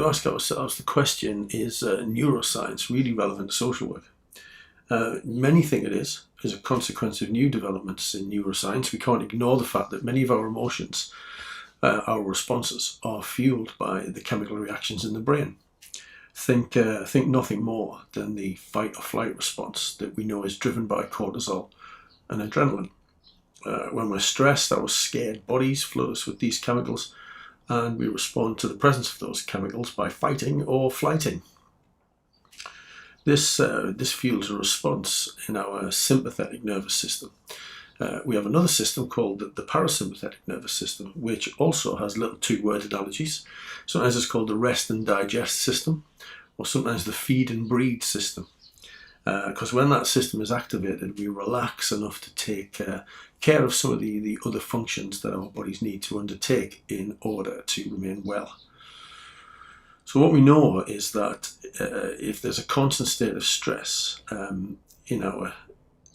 to ask ourselves the question, is neuroscience really relevant to social work? Many think it is. As a consequence of new developments in neuroscience, we can't ignore the fact that many of our emotions, our responses, are fueled by the chemical reactions in the brain. Think nothing more than the fight or flight response that we know is driven by cortisol and adrenaline. When we're stressed, our scared bodies flood us with these chemicals, and we respond to the presence of those chemicals by fighting or flighting. This fuels a response in our sympathetic nervous system. We have another system called the parasympathetic nervous system, which also has little two-word analogies. Sometimes it's called the rest and digest system, or sometimes the feed and breed system. Because when that system is activated, we relax enough to take care of some of the other functions that our bodies need to undertake in order to remain well. So what we know is that if there's a constant state of stress in our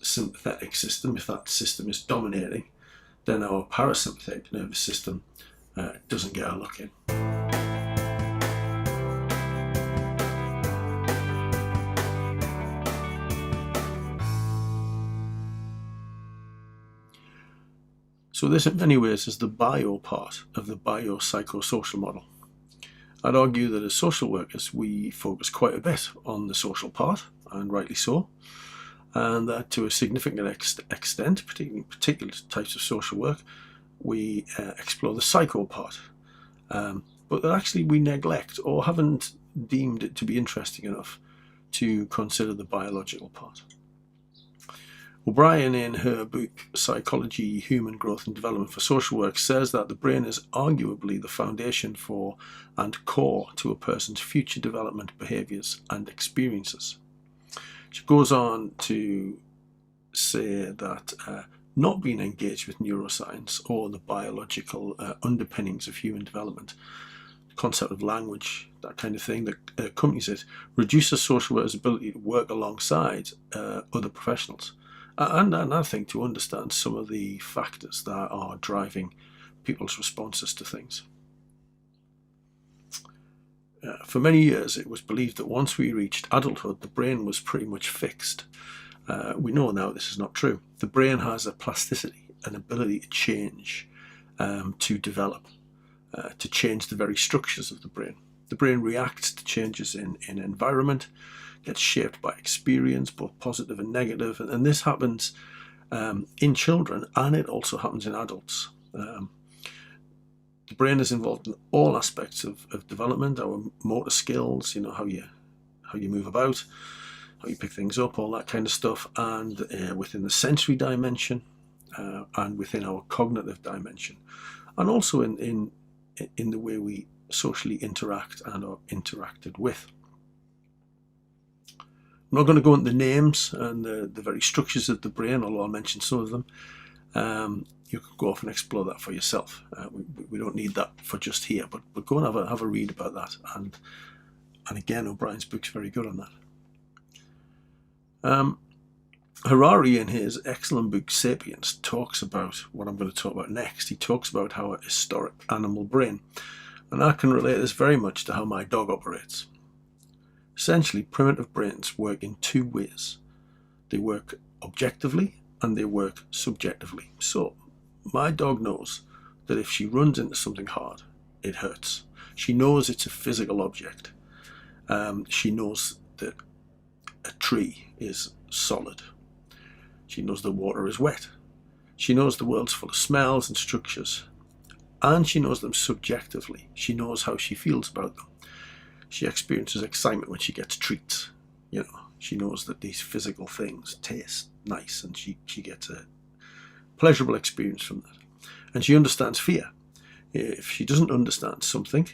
sympathetic system, if that system is dominating, then our parasympathetic nervous system doesn't get a look in. So this in many ways is the bio part of the biopsychosocial model. I'd argue that as social workers we focus quite a bit on the social part, and rightly so, and that to a significant extent, particularly in particular types of social work, we explore the psycho part, but that actually we neglect or haven't deemed it to be interesting enough to consider the biological part. O'Brien, in her book Psychology, Human Growth and Development for Social Work, says that the brain is arguably the foundation for and core to a person's future development, behaviours and experiences. She goes on to say that not being engaged with neuroscience or the biological underpinnings of human development, the concept of language, that kind of thing that accompanies it, reduces social workers' ability to work alongside other professionals. And I think to understand some of the factors that are driving people's responses to things. For many years it was believed that once we reached adulthood the brain was pretty much fixed. We know now this is not true. The brain has a plasticity, an ability to change, to develop, to change the very structures of the brain. The brain reacts to changes in environment, gets shaped by experience, both positive and negative, and this happens in children, and it also happens in adults. The brain is involved in all aspects of development, our motor skills, how you move about, how you pick things up, all that kind of stuff, and within the sensory dimension, and within our cognitive dimension, and also in the way we socially interact and are interacted with. I'm not going to go into the names and the very structures of the brain, although I'll mention some of them. You can go off and explore that for yourself. We don't need that for just here, but go and have a read about that. And again, O'Brien's book's very good on that. Harari, in his excellent book Sapiens, talks about what I'm going to talk about next. He talks about our historic animal brain, and I can relate this very much to how my dog operates. Essentially, primitive brains work in two ways. They work objectively and they work subjectively. So, my dog knows that if she runs into something hard, it hurts. She knows it's a physical object. She knows that a tree is solid. She knows the water is wet. She knows the world's full of smells and structures. And she knows them subjectively. She knows how she feels about them. She experiences excitement when she gets treats. She knows that these physical things taste nice, and she gets a pleasurable experience from that. And she understands fear. If she doesn't understand something,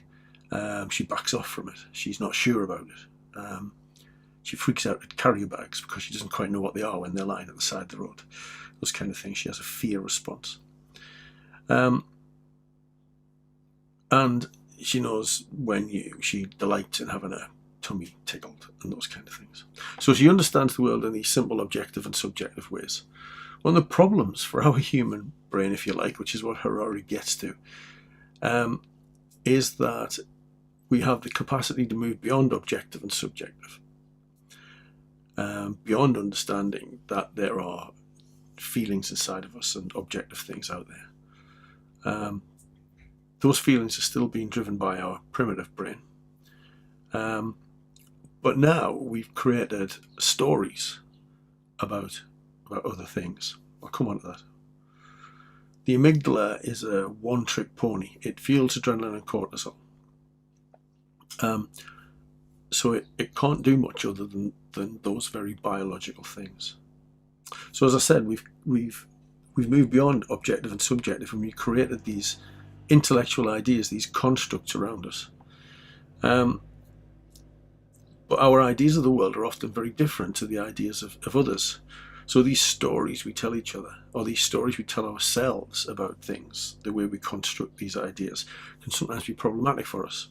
she backs off from it. She's not sure about it. She freaks out at carrier bags because she doesn't quite know what they are when they're lying at the side of the road. Those kind of things. She has a fear response. And she knows when she delights in having her tummy tickled and those kind of things. So she understands the world in these simple objective and subjective ways. One of the problems for our human brain, if you like, which is what Harari gets to, is that we have the capacity to move beyond objective and subjective, beyond understanding that there are feelings inside of us and objective things out there. Those feelings are still being driven by our primitive brain. But now we've created stories about other things. I'll come on to that. The amygdala is a one-trick pony. It fuels adrenaline and cortisol. So it can't do much other than those very biological things. So as I said, we've moved beyond objective and subjective, and we created these intellectual ideas, these constructs around us. But our ideas of the world are often very different to the ideas of others. So these stories we tell each other, or these stories we tell ourselves about things, the way we construct these ideas, can sometimes be problematic for us.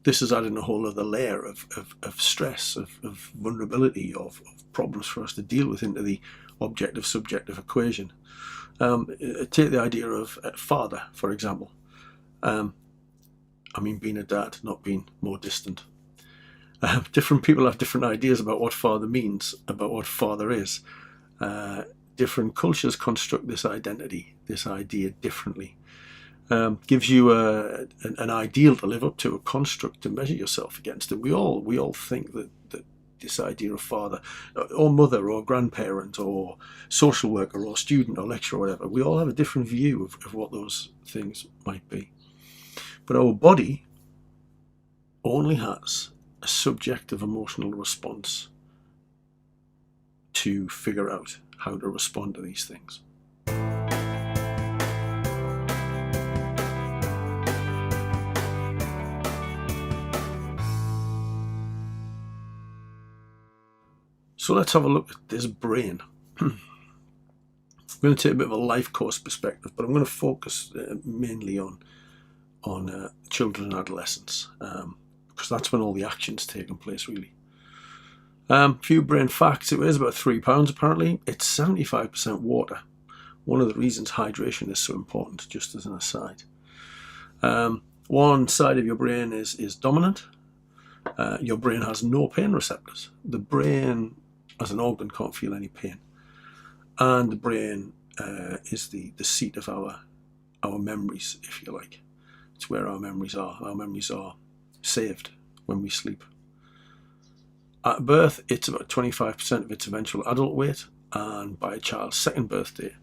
This is adding a whole other layer of stress, of vulnerability, of problems for us to deal with into the objective-subjective equation. Take the idea of father, for example. Being a dad, not being more distant. Different people have different ideas about what father means, about what father is. Different cultures construct this identity, this idea differently. Gives you an ideal to live up to, a construct to measure yourself against. And we all think that this idea of father, or mother, or grandparent, or social worker, or student, or lecturer, or whatever, we all have a different view of what those things might be. But our body only has a subjective emotional response to figure out how to respond to these things. So let's have a look at this brain. I'm going to take a bit of a life course perspective, but I'm going to focus mainly on children and adolescents, because that's when all the action's taking place, really. Few brain facts. It weighs about 3 pounds apparently. It's 75% water. One of the reasons hydration is so important, just as an aside. One side of your brain is dominant. Your brain has no pain receptors. The brain as an organ can't feel any pain. And the brain is the seat of our memories, if you like. It's where our memories are. Our memories are saved when we sleep. At birth, it's about 25% of its eventual adult weight, and by a child's second birthday,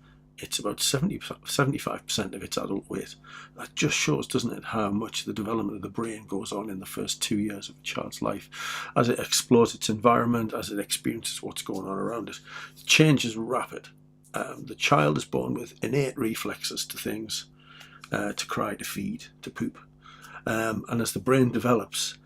it's about 75% of its adult weight. That just shows, doesn't it, how much the development of the brain goes on in the first 2 years of a child's life, as it explores its environment, as it experiences what's going on around it. The change is rapid. The child is born with innate reflexes to things, to cry, to feed, to poop. And as the brain develops,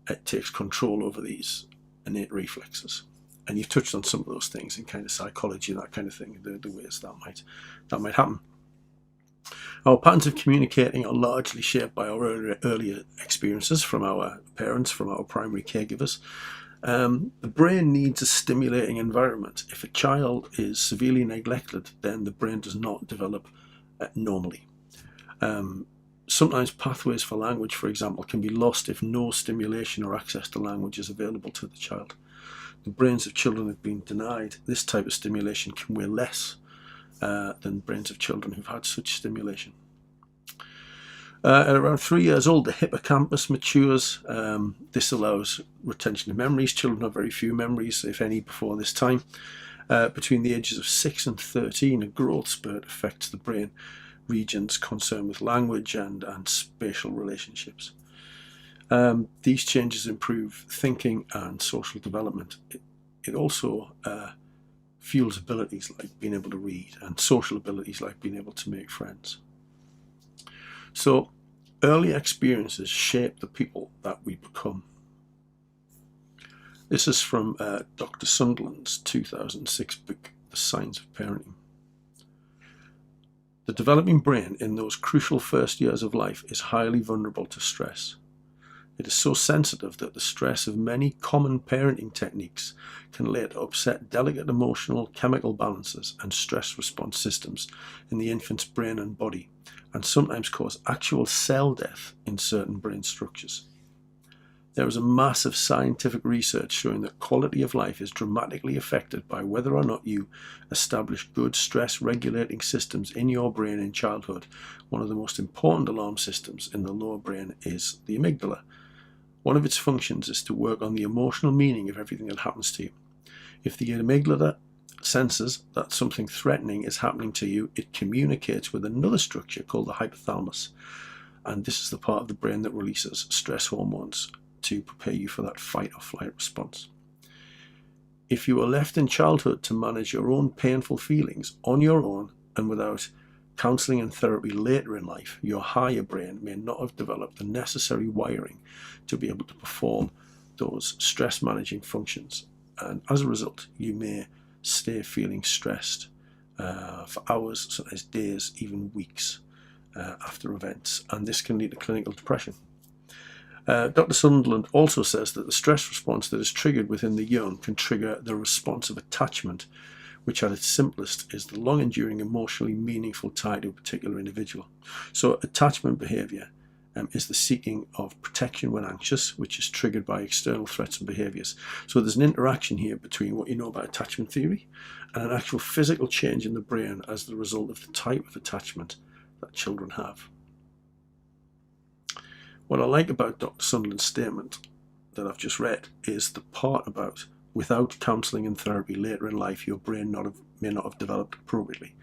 it takes control over these innate reflexes. And you've touched on some of those things in kind of psychology and that kind of thing, the ways that might happen. Our patterns of communicating are largely shaped by our earlier experiences from our parents, from our primary caregivers. The brain needs a stimulating environment. If a child is severely neglected, then the brain does not develop normally. Sometimes pathways for language, for example, can be lost if no stimulation or access to language is available to the child. The brains of children who've been denied this type of stimulation can weigh less than brains of children who've had such stimulation. At around 3 years old, the hippocampus matures. This allows retention of memories. Children have very few memories, if any, before this time. Between the ages of 6 and 13, a growth spurt affects the brain regions concerned with language and spatial relationships. These changes improve thinking and social development. It also fuels abilities like being able to read and social abilities like being able to make friends. So early experiences shape the people that we become. This is from Dr. Sunderland's 2006 book, The Science of Parenting. The developing brain in those crucial first years of life is highly vulnerable to stress. It is so sensitive that the stress of many common parenting techniques can later upset delicate emotional, chemical balances and stress response systems in the infant's brain and body, and sometimes cause actual cell death in certain brain structures. There is a massive scientific research showing that quality of life is dramatically affected by whether or not you establish good stress regulating systems in your brain in childhood. One of the most important alarm systems in the lower brain is the amygdala. One of its functions is to work on the emotional meaning of everything that happens to you. If the amygdala senses that something threatening is happening to you, it communicates with another structure called the hypothalamus. And this is the part of the brain that releases stress hormones to prepare you for that fight or flight response. If you are left in childhood to manage your own painful feelings on your own and without counseling and therapy later in life, your higher brain may not have developed the necessary wiring to be able to perform those stress managing functions. And as a result, you may stay feeling stressed for hours, sometimes days, even weeks after events. And this can lead to clinical depression. Dr. Sunderland also says that the stress response that is triggered within the young can trigger the response of attachment, which at its simplest is the long-enduring, emotionally meaningful tie to a particular individual. So attachment behaviour is the seeking of protection when anxious, which is triggered by external threats and behaviours. So there's an interaction here between what you know about attachment theory and an actual physical change in the brain as the result of the type of attachment that children have. What I like about Dr. Sunderland's statement that I've just read is the part about without counselling and therapy later in life, your brain may not have developed appropriately.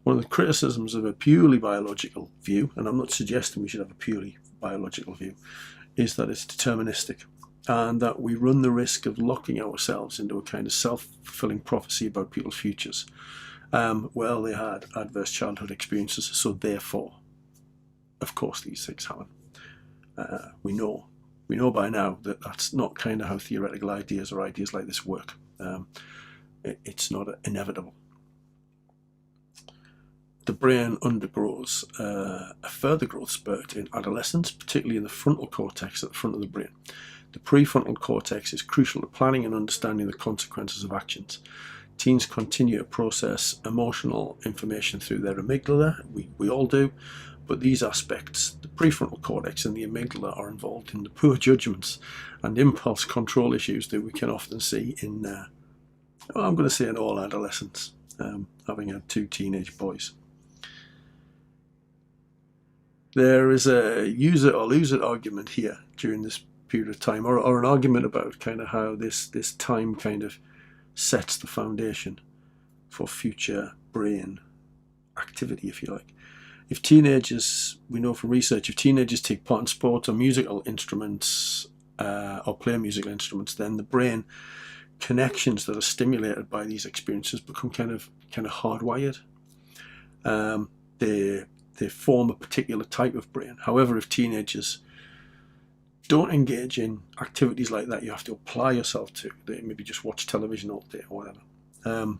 One of the criticisms of a purely biological view, and I'm not suggesting we should have a purely biological view, is that it's deterministic and that we run the risk of locking ourselves into a kind of self-fulfilling prophecy about people's futures. Well, they had adverse childhood experiences, so therefore, of course, these things happen. We know by now that that's not kind of how theoretical ideas or ideas like this work. It's not inevitable. The brain undergoes a further growth spurt in adolescence, particularly in the frontal cortex at the front of the brain. The prefrontal cortex is crucial to planning and understanding the consequences of actions. Teens continue to process emotional information through their amygdala. We all do. But these aspects, the prefrontal cortex and the amygdala, are involved in the poor judgments and impulse control issues that we can often see in, I'm going to say in all adolescents, having had 2 teenage boys. There is a use it or lose it argument here during this period of time, or an argument about kind of how this time kind of sets the foundation for future brain activity, if you like. If teenagers, we know from research, if teenagers take part in sports or musical instruments or play musical instruments, then the brain connections that are stimulated by these experiences become kind of hardwired. They form a particular type of brain. However, if teenagers don't engage in activities like that you have to apply yourself to, they maybe just watch television all day or whatever,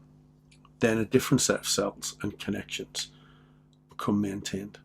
then a different set of cells and connections become maintained.